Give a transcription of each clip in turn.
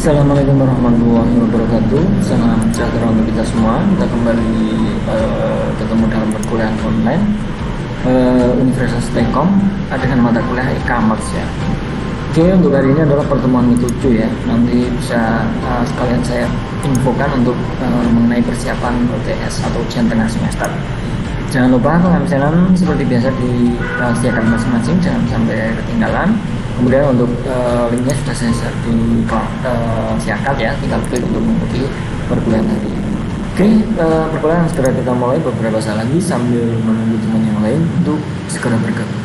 Assalamualaikum warahmatullahi wabarakatuh. Salam sejahtera untuk kita semua. Kita kembali ketemu dalam perkuliahan online Universitas Telkom dengan mata kuliah e-commerce ya. Oke, untuk hari ini adalah pertemuan ke-7 ya. Nanti bisa sekalian saya infokan untuk mengenai persiapan UTS atau ujian tengah semester. Jangan lupa pengabsanan seperti biasa disediakan masing-masing, jangan sampai ketinggalan. Kemudian untuk linknya sudah saya share di siakat ya, tinggal klik untuk mengikuti perkuliahan hari ini. Oke, perkuliahan segera kita mulai beberapa saat lagi sambil menunggu teman yang lain untuk segera bergabung.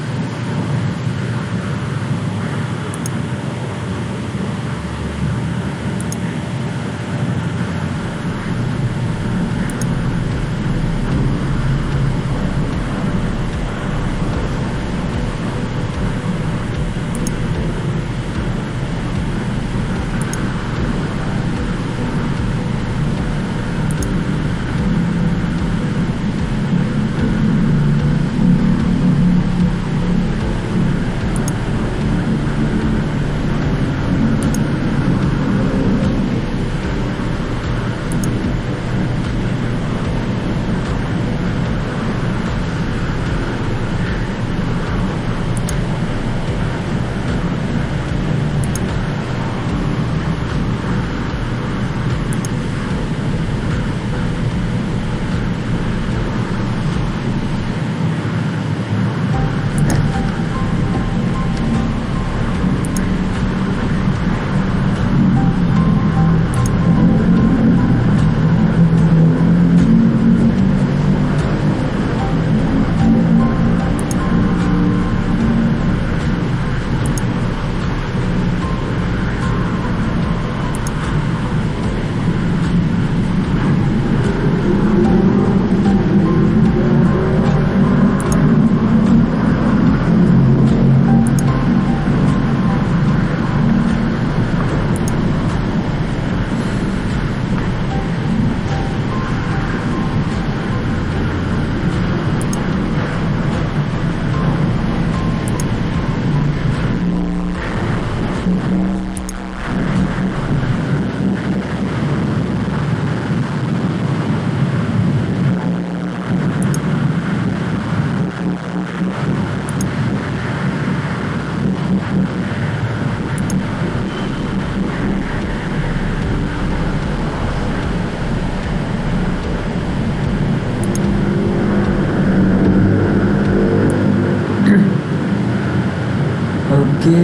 Oke,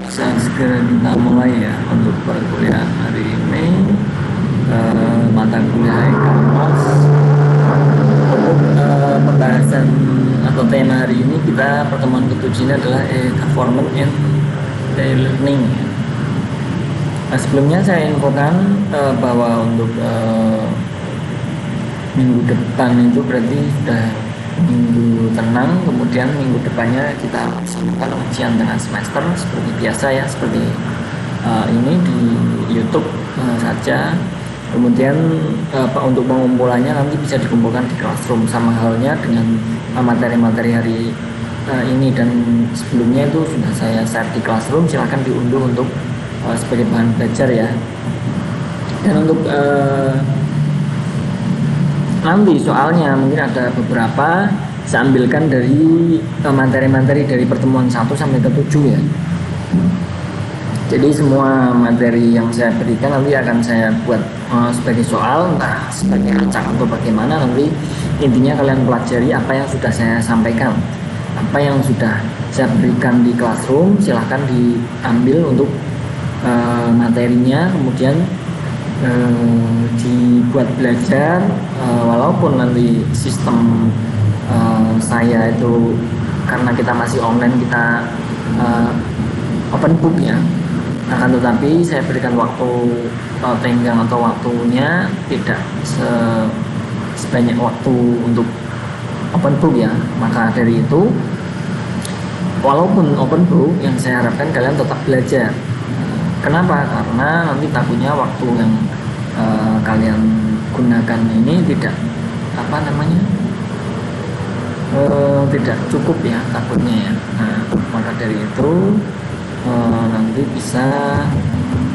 bisa segera kita mulai ya untuk perkuliahan hari ini. Mata kuliah e-commerce. Untuk pembahasan atau tema hari ini kita pertemuan ke-7 ini adalah e-government and e-learning. Nah, sebelumnya saya infokan bahwa untuk minggu depan itu berarti sudah minggu tenang, kemudian minggu depannya kita laksanakan ujian tengah semester seperti biasa ya, seperti ini di YouTube saja. Kemudian untuk pengumpulannya nanti bisa dikumpulkan di Classroom, sama halnya dengan materi-materi hari ini dan sebelumnya itu sudah saya share di Classroom. Silahkan diunduh untuk sebagai bahan belajar ya. Dan untuk nanti soalnya mungkin ada beberapa saya ambilkan dari materi-materi dari pertemuan 1 sampai ke 7 ya. Jadi semua materi yang saya berikan nanti akan saya buat sebagai soal, entah sebagai acak atau bagaimana. Nanti intinya kalian pelajari apa yang sudah saya sampaikan, apa yang sudah saya berikan di Classroom. Silahkan diambil untuk materinya, kemudian dibuat belajar, walaupun nanti sistem saya itu karena kita masih online, kita open book ya, akan tetapi saya berikan waktu tenggang atau waktunya tidak sebanyak waktu untuk open book ya. Maka dari itu, walaupun open book, yang saya harapkan kalian tetap belajar. Kenapa? Karena nanti takutnya waktu yang kalian gunakan ini tidak tidak cukup ya takutnya ya. Nah, maka dari itu nanti bisa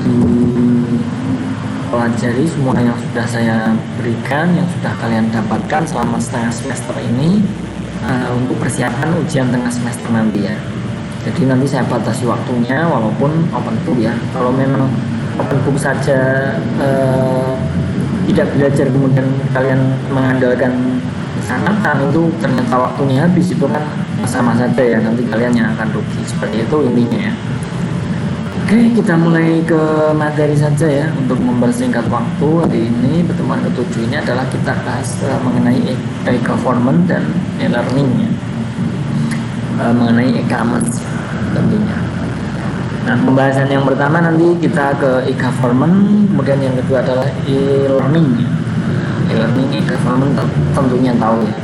dipelajari semua yang sudah saya berikan, yang sudah kalian dapatkan selama setengah semester ini untuk persiapan ujian tengah semester nanti ya. Jadi nanti saya batasi waktunya walaupun open book ya. Kalau memang open book saja tidak belajar kemudian kalian mengandalkan kesangatan, itu ternyata waktunya habis, itu kan sama saja ya, nanti kalian yang akan rugi. Seperti itu intinya ya. Oke, kita mulai ke materi saja ya. Untuk mempersingkat waktu, hari ini pertemuan ke-7 ini adalah kita bahas mengenai e-government dan e-learning ya. Mengenai e-commerce tentunya. Nah, pembahasan yang pertama nanti kita ke e-government, kemudian yang kedua adalah e-learning. E-learning, e-government tentunya tahu ya.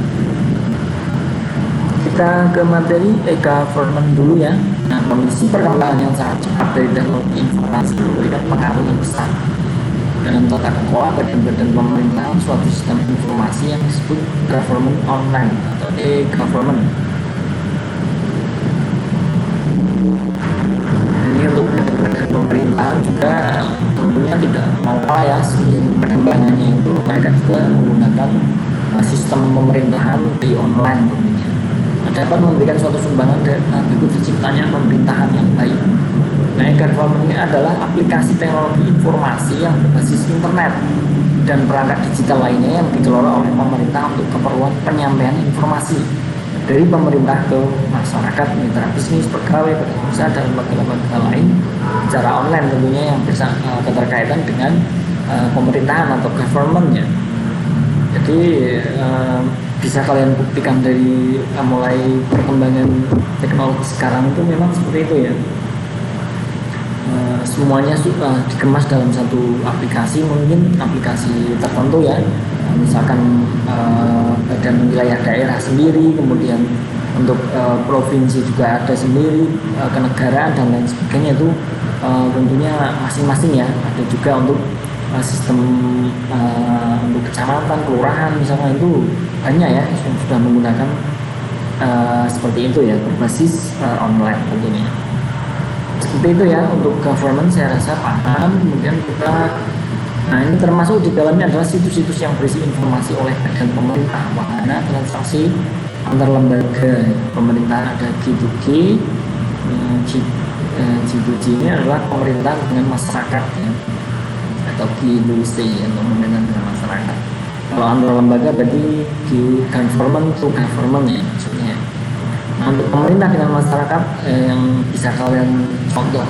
Kita ke materi e-government dulu ya. Nah, kondisi perkembangan yang sangat cepat dari teknologi informasi memberikan pengaruh yang besar dalam tata kelola badan-badan pemerintahan suatu sistem informasi yang disebut government online atau e-government. Ini untuk badan pemerintahan juga tentunya tidak mau kalah ya, perkembangannya itu mereka juga menggunakan sistem pemerintahan di online tentunya. Dapat memberikan suatu sumbangan bagi terciptanya pemerintahan yang baik. Nah, e-government ini adalah aplikasi teknologi informasi yang berbasis internet dan perangkat digital lainnya yang dikelola oleh pemerintah untuk keperluan penyampaian informasi dari pemerintah ke masyarakat, mitra bisnis, pegawai, pengusaha, dan lembaga-lembaga lain secara online tentunya yang keterkaitan dengan pemerintahan atau government-nya. Jadi bisa kalian buktikan dari mulai perkembangan teknologi sekarang itu memang seperti itu ya. Semuanya dikemas dalam satu aplikasi, mungkin aplikasi tertentu ya. Misalkan badan wilayah daerah sendiri, kemudian untuk provinsi juga ada sendiri, kenegaraan dan lain sebagainya itu tentunya masing-masing ya. Ada juga untuk sistem untuk kecamatan, kelurahan misalnya, itu banyak ya yang sudah menggunakan seperti itu ya, berbasis online tentunya. Seperti itu ya untuk government, saya rasa paham. Kemudian kita, nah ini termasuk di dalamnya adalah situs-situs yang berisi informasi oleh badan pemerintah, wahana transaksi antar lembaga pemerintahan. Ada G2G, G2G ini adalah pemerintah dengan masyarakat ya, atau G2C untuk pemerintahan dengan masyarakat. Kalau antar lembaga berarti government to government ya maksudnya. Nah, untuk pemerintah dengan masyarakat yang bisa kalian contoh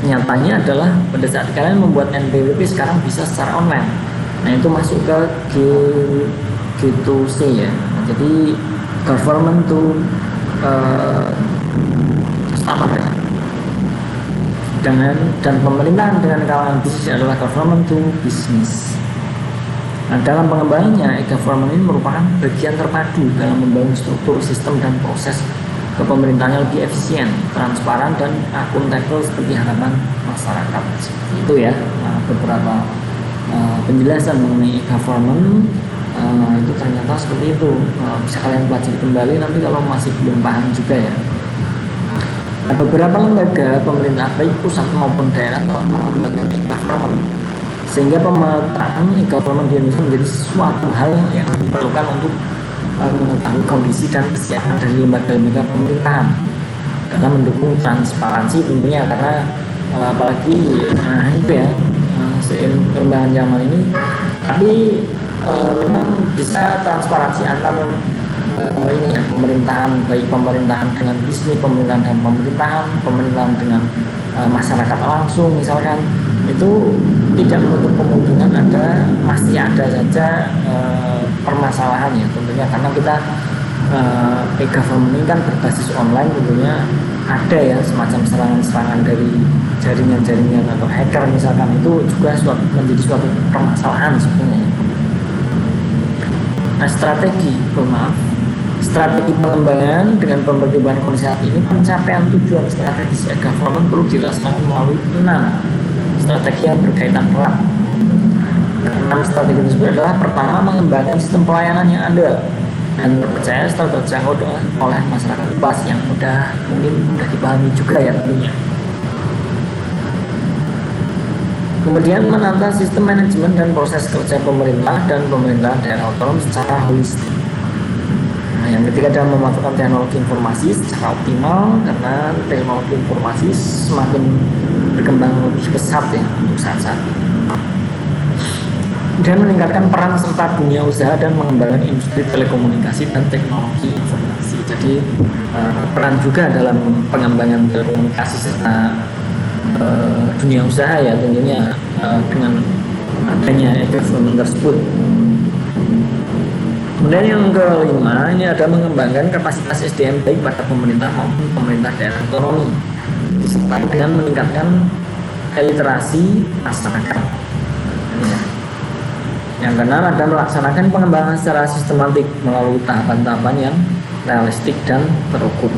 nyatanya adalah pada saat kalian membuat NPWP sekarang bisa secara online. Nah, itu masuk ke G2C ya. Nah, jadi government to customer ya. Dan pemerintahan dengan kalangan bisnis adalah government to business. Nah, dalam pengembangannya, e-government ini merupakan bagian terpadu dalam membangun struktur, sistem, dan proses kepemerintahan yang lebih efisien, transparan, dan akuntabel seperti harapan masyarakat. Seperti itu ya, beberapa penjelasan mengenai e-government itu ternyata seperti itu. Bisa kalian pelajari kembali nanti kalau masih belum paham juga ya. Nah, beberapa lembaga pemerintah baik pusat maupun daerah telah mengembangkan e-government, sehingga pemetaan e-government di Indonesia menjadi suatu hal yang diperlukan untuk mengetahui kondisi dan kesiapan dari lembaga-lembaga pemerintahan dalam mendukung transparansi tentunya, karena apalagi itu ya seiring perkembangan zaman ini, tapi memang bisa transparansi antar ini ya, pemerintahan, baik pemerintahan dengan bisnis, pemerintahan dan pemerintahan dengan masyarakat langsung misalkan, itu tidak menutup kemungkinan masih ada saja permasalahan ya tentunya, karena kita e-government ini kan berbasis online, tentunya ada ya semacam serangan-serangan dari jaringan-jaringan atau hacker misalkan, itu juga menjadi suatu permasalahan sebenarnya. Nah, strategi pengembangan dengan perkembangan kondisi saat ini, pencapaian tujuan strategis e-government perlu dilaksanakan melalui 6 strategi yang berkaitan erat. 6 strategi tersebut adalah: pertama, mengembangkan sistem pelayanan yang ada. dan terpercaya setelah terjangkau oleh masyarakat luas yang mungkin mudah dipahami juga ya tentunya. Kemudian menata sistem manajemen dan proses kerja pemerintah dan pemerintah daerah otonom secara holistik. Nah, yang ketiga adalah memanfaatkan teknologi informasi secara optimal, karena teknologi informasi semakin berkembang lebih pesat ya untuk saat-saat ini. Dan meningkatkan peran serta dunia usaha dan mengembangkan industri telekomunikasi dan teknologi informasi. Jadi peran juga dalam pengembangan telekomunikasi serta dunia usaha ya tentunya dengan adanya e-government tersebut. Kemudian yang kelima ini ada mengembangkan kapasitas SDM baik pada pemerintah maupun pemerintah daerah otonomi, disertai dengan meningkatkan literasi masyarakat. Yang keenam ada melaksanakan pengembangan secara sistematik melalui tahapan-tahapan yang realistik dan terukur.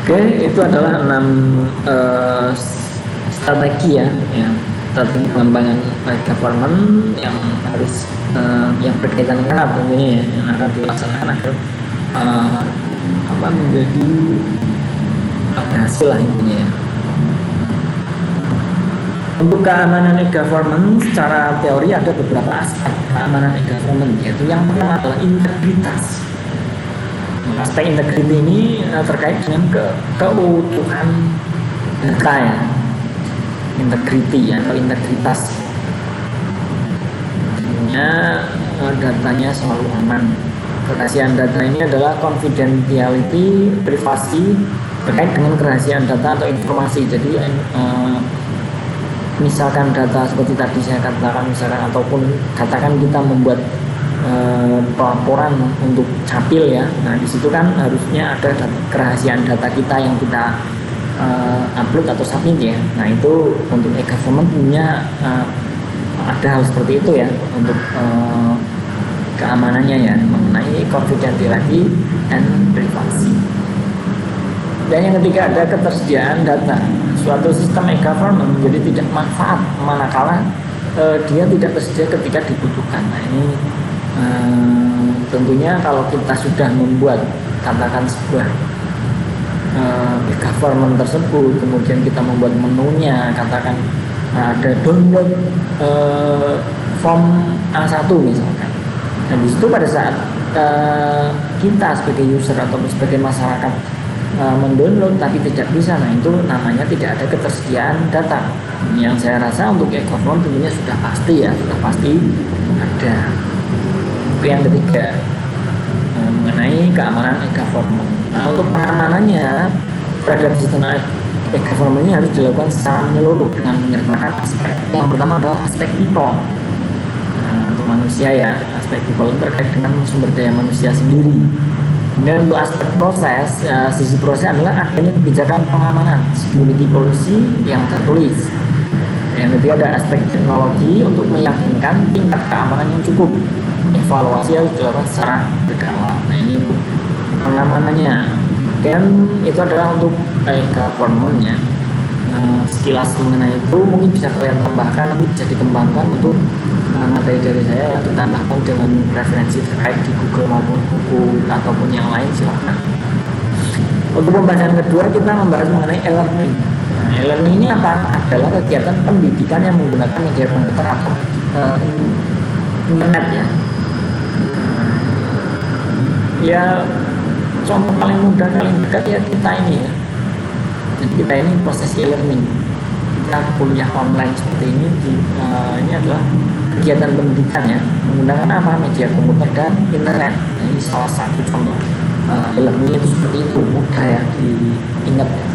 Oke, itu adalah 6 strategi ya, strategi pengembangan government yang harus yang berkaitan dengan tentunya ya, yang akan dilaksanakan agar menjadi berhasil lah intinya ya. Untuk keamanan e-government secara teori ada beberapa aspek keamanan e-government, yaitu yang pertama adalah integritas. Aspek integriti ini terkait dengan keutuhan data ya, integriti ya, atau integritas. Artinya datanya selalu aman. Kerahasiaan data ini adalah confidentiality, privasi terkait dengan kerahasiaan data atau informasi. Jadi misalkan data seperti tadi saya katakan, misalkan ataupun katakan kita membuat pelaporan untuk capil ya, nah di situ kan harusnya ada kerahasiaan data kita yang kita upload atau submit ya. Nah itu untuk e-government punya ada hal seperti itu ya untuk keamanannya ya, mengenai confidentiality and privacy. Dan yang ketiga ada ketersediaan data. Suatu sistem e-government menjadi tidak manfaat manakala dia tidak tersedia ketika dibutuhkan. Nah ini tentunya kalau kita sudah membuat katakan sebuah e-government tersebut, kemudian kita membuat menunya, katakan ada download form A1 misalkan. Dan di situ pada saat kita sebagai user atau sebagai masyarakat mendownload tapi tidak bisa, nah itu namanya tidak ada ketersediaan data. Yang saya rasa untuk e-government tentunya sudah pasti ya, sudah pasti ada. Yang ketiga mengenai keamanan e-government. Nah untuk pengamanannya terhadap sistem e-government ini harus dilakukan secara menyeluruh dengan menyertakan aspek. Yang pertama adalah aspek people. Untuk manusia ya, aspek people terkait dengan sumber daya manusia sendiri. Kemudian untuk aspek proses, sisi proses adalah adanya kebijakan pengamanan security policy yang tertulis. Yang ketiga ada aspek teknologi untuk meyakinkan tingkat keamanan yang cukup. Evaluasi harus dilakukan secara berkala. Nah ini pengamanannya. Dan itu adalah untuk government-nya. Sekilas mengenai itu mungkin bisa kalian tambahkan, nanti bisa dikembangkan untuk materi dari saya yang ditambahkan dengan referensi terkait di Google maupun buku ataupun yang lain silahkan. Untuk pembahasan kedua kita membahas mengenai e-learning. E-learning ini apa? Adalah kegiatan pendidikan yang menggunakan media komputer atau internet ya. Ya contoh paling mudah paling dekat ya kita ini ya. Jadi kita ini proses e-learning, kita kuliah online seperti ini. Ini adalah kegiatan pendidikan ya, menggunakan apa? Media komputer dan internet. Nah, ini salah satu contoh e-learning itu seperti itu, mudah ya diingat ya.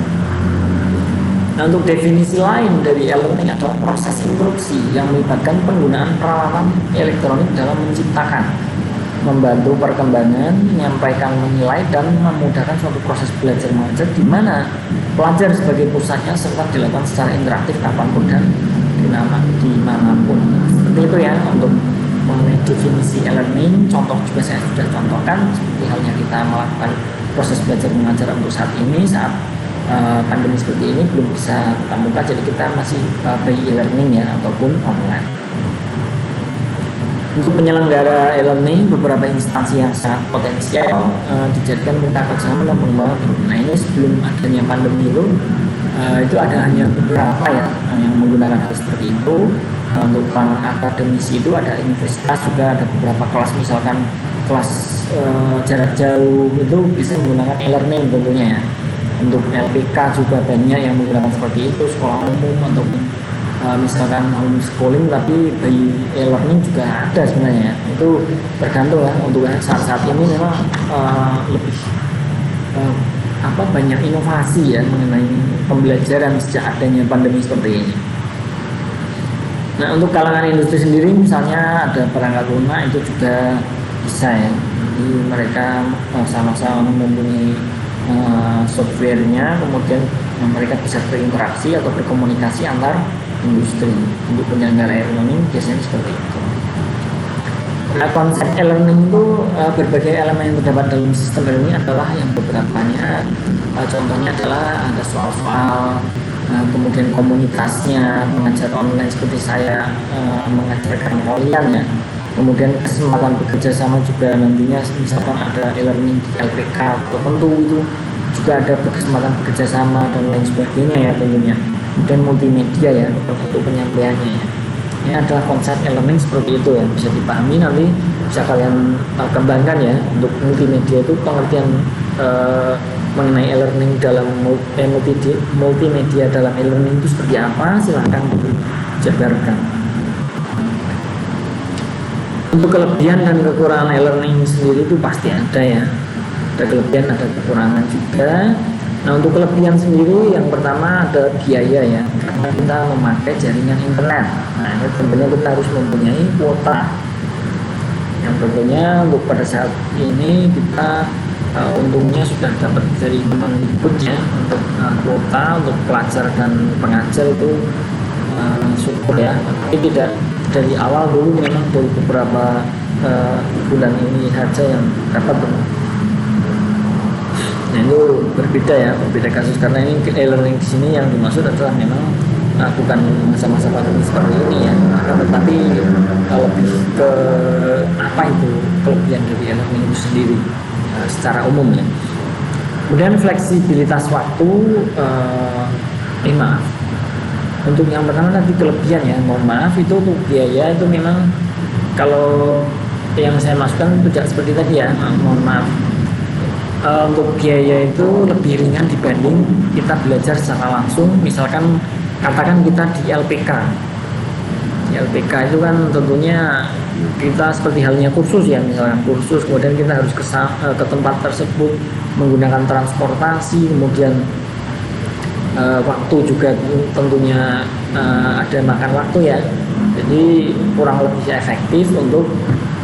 Nah untuk definisi lain dari e-learning adalah proses instruksi yang melibatkan penggunaan peralatan elektronik dalam menciptakan, membantu perkembangan, menyampaikan, menilai, dan memudahkan suatu proses belajar mengajar di mana pelajar sebagai pusatnya serta dilakukan secara interaktif kapanpun dan dimanapun. Seperti itu ya untuk mengenai definisi e-learning. Contoh juga saya sudah contohkan seperti halnya kita melakukan proses belajar mengajar untuk saat ini, saat pandemi seperti ini belum bisa tatap muka, jadi kita masih by e-learning ya ataupun online. Untuk penyelenggara e-learning, beberapa instansi yang sangat potensial dijadikan mitra kerjasama dalam pengembangan. Nah ini sebelum adanya pandemi itu ada hanya beberapa ya yang menggunakan hal seperti itu. Untuk akademisi itu ada universitas juga, ada beberapa kelas, misalkan kelas jarak jauh itu bisa menggunakan e-learning tentunya ya. Untuk LPK juga banyak yang menggunakan seperti itu, sekolah umum ataupun misalkan homeschooling tapi by e-learning juga ada sebenarnya. Itu tergantung ya. Untuk saat ini memang lebih banyak inovasi ya mengenai pembelajaran sejak adanya pandemi seperti ini. Nah untuk kalangan industri sendiri misalnya ada perangkat lunak itu juga bisa ya. Jadi mereka sama-sama mempunyai softwarenya, kemudian mereka bisa berinteraksi atau berkomunikasi antar industri. Untuk penyelenggara e-learning biasanya seperti itu. Nah, konsep e-learning itu berbagai elemen yang terdapat dalam sistem e-learning adalah yang beberapanya, contohnya adalah ada soal-soal, kemudian komunitasnya, mengajar online seperti saya mengajarkan kalian ya, kemudian kesempatan bekerja sama juga nantinya misalkan ada e-learning di LPK tertentu itu juga ada kesempatan bekerja sama dan lain sebagainya ya tentunya. Dan multimedia ya untuk penyampaiannya ya. Ini adalah konsep e-learning seperti itu ya, bisa dipahami, nanti bisa kalian kembangkan ya. Untuk multimedia itu pengertian mengenai e-learning dalam multimedia dalam e-learning itu seperti apa, silahkan dijabarkan. Untuk kelebihan dan kekurangan e-learning sendiri itu pasti ada ya, ada kelebihan ada kekurangan juga. Nah untuk kelebihan sendiri yang pertama ada biaya ya, karena kita memakai jaringan internet. Nah ini tentunya kita harus mempunyai kuota. Yang tentunya untuk pada saat ini kita untungnya sudah dapat dari Kemendikbud ya untuk kuota untuk pelajar dan pengajar itu syukur ya. Tapi tidak dari awal dulu, memang dari beberapa bulan ini saja yang dapat. Nah itu berbeda ya, berbeda kasus karena ini e-learning di sini yang dimaksud adalah memang bukan masa-masa pandemi seperti ini ya, tetapi lebih ke apa itu kelebihan dari e-learning itu sendiri secara umum ya. Kemudian fleksibilitas waktu, maaf. Untuk yang pertama tadi kelebihan ya, mohon maaf itu untuk biaya itu memang kalau yang saya masukkan tidak seperti tadi ya, mohon maaf. Untuk biaya itu lebih ringan dibanding kita belajar secara langsung. Misalkan katakan kita di LPK. Di LPK itu kan tentunya kita seperti halnya kursus ya, misalkan kursus, kemudian kita harus ke tempat tersebut menggunakan transportasi, kemudian waktu juga tentunya ada makan waktu ya. Jadi kurang lebih efektif untuk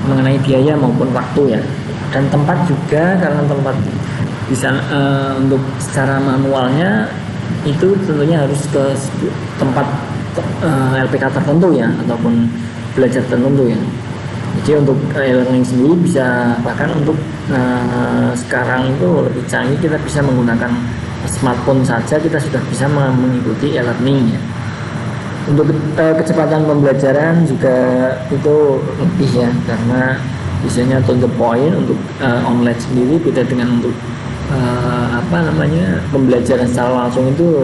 mengenai biaya maupun waktu ya. Dan tempat juga, karena tempat bisa untuk secara manualnya itu tentunya harus ke tempat LPK tertentu ya, ataupun belajar tertentu ya. Jadi untuk e-learning sendiri bisa, bahkan untuk sekarang itu lebih canggih, kita bisa menggunakan smartphone saja kita sudah bisa mengikuti e-learning ya. Untuk kecepatan pembelajaran juga itu lebih ya, karena biasanya to the point. Untuk online sendiri beda dengan untuk pembelajaran secara langsung itu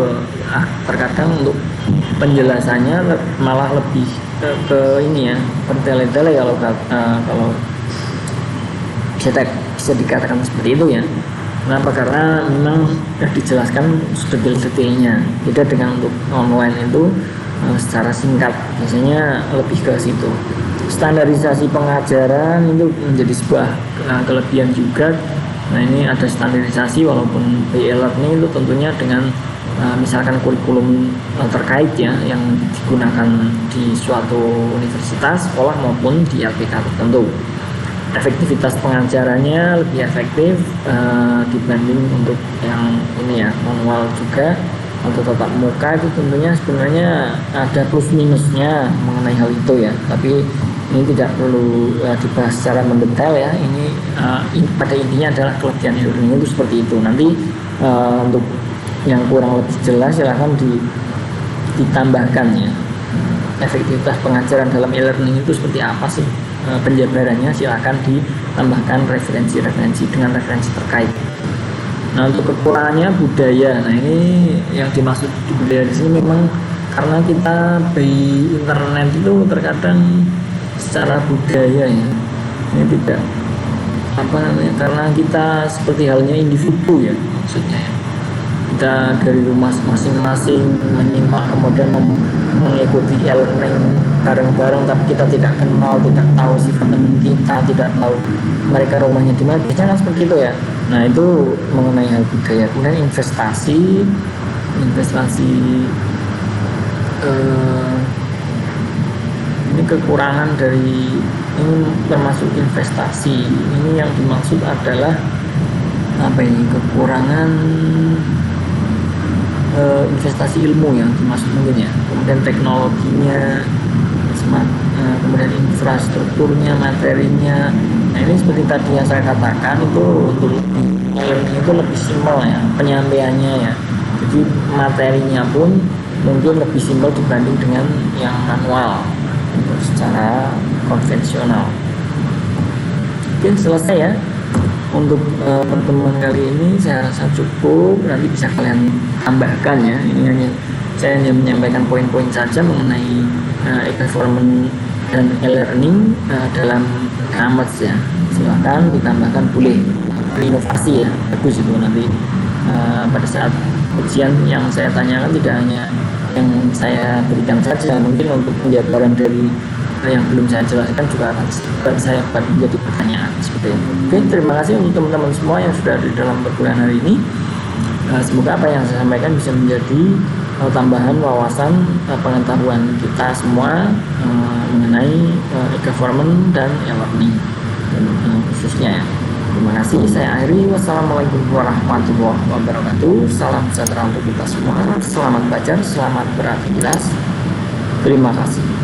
terkadang untuk penjelasannya malah lebih ke ini ya, bertele-tele kalau bisa dikatakan seperti itu ya. Kenapa? Karena memang dijelaskan detail-detailnya. Beda dengan untuk online itu secara singkat, biasanya lebih ke situ. Standarisasi pengajaran itu menjadi sebuah kelebihan juga. Nah ini ada standarisasi walaupun e-learning itu tentunya dengan misalkan kurikulum terkait ya yang digunakan di suatu universitas, sekolah maupun di LPK tertentu. Efektivitas pengajarannya lebih efektif dibanding untuk yang ini ya, manual juga. Untuk tatap muka itu tentunya sebenarnya ada plus minusnya mengenai hal itu ya, tapi ini tidak perlu dibahas secara mendetail ya. Ini pada intinya adalah kelebihan e-learning itu seperti itu. Nanti untuk yang kurang lebih jelas silahkan ditambahkan ya. Efektivitas pengajaran dalam e-learning itu seperti apa sih, penjabarannya silahkan ditambahkan referensi-referensi dengan referensi terkait. Nah, untuk kekurangannya budaya, nah ini yang dimaksud budaya di sini memang karena kita by internet itu terkadang secara budaya ya ini tidak karena kita seperti halnya individu ya, maksudnya ya. Kita dari rumah masing-masing menyimak kemudian mengikuti e-learning bareng-bareng, tapi kita tidak kenal, tidak tahu sifat teman kita, tidak tahu mereka rumahnya di mana, biasanya seperti itu ya. Nah, itu mengenai hal budaya. Kemudian investasi ini kekurangan dari ini termasuk investasi. Ini yang dimaksud adalah apa ini, kekurangan investasi ilmu yang dimaksud mungkin ya, kemudian teknologinya, kemudian infrastrukturnya, materinya. Nah, ini seperti tadi yang saya katakan itu untuk e-learning itu lebih simpel ya penyampaiannya ya, jadi materinya pun mungkin lebih simpel dibanding dengan yang manual secara konvensional. Oke, selesai ya untuk pertemuan kali ini. Saya rasa cukup, nanti bisa kalian tambahkan ya. Ini saya hanya menyampaikan poin-poin saja mengenai e-government dan e-learning dalam Kamads ya. Silakan ditambahkan, boleh berinovasi ya, bagus itu nanti pada saat ujian yang saya tanyakan tidak hanya yang saya berikan saja, mungkin untuk penjabaran dari yang belum saya jelaskan juga akan saya buat menjadi pertanyaan seperti itu. Oke, terima kasih untuk teman-teman semua yang sudah ada di dalam perkuliahan hari ini. Semoga apa yang saya sampaikan bisa menjadi tambahan wawasan pengetahuan kita semua mengenai e-government dan e-learning khususnya ya. Terima kasih, saya akhiri. Wassalamualaikum warahmatullahi wabarakatuh. Salam sejahtera untuk kita semua. Selamat belajar, selamat beraktivitas. Terima kasih.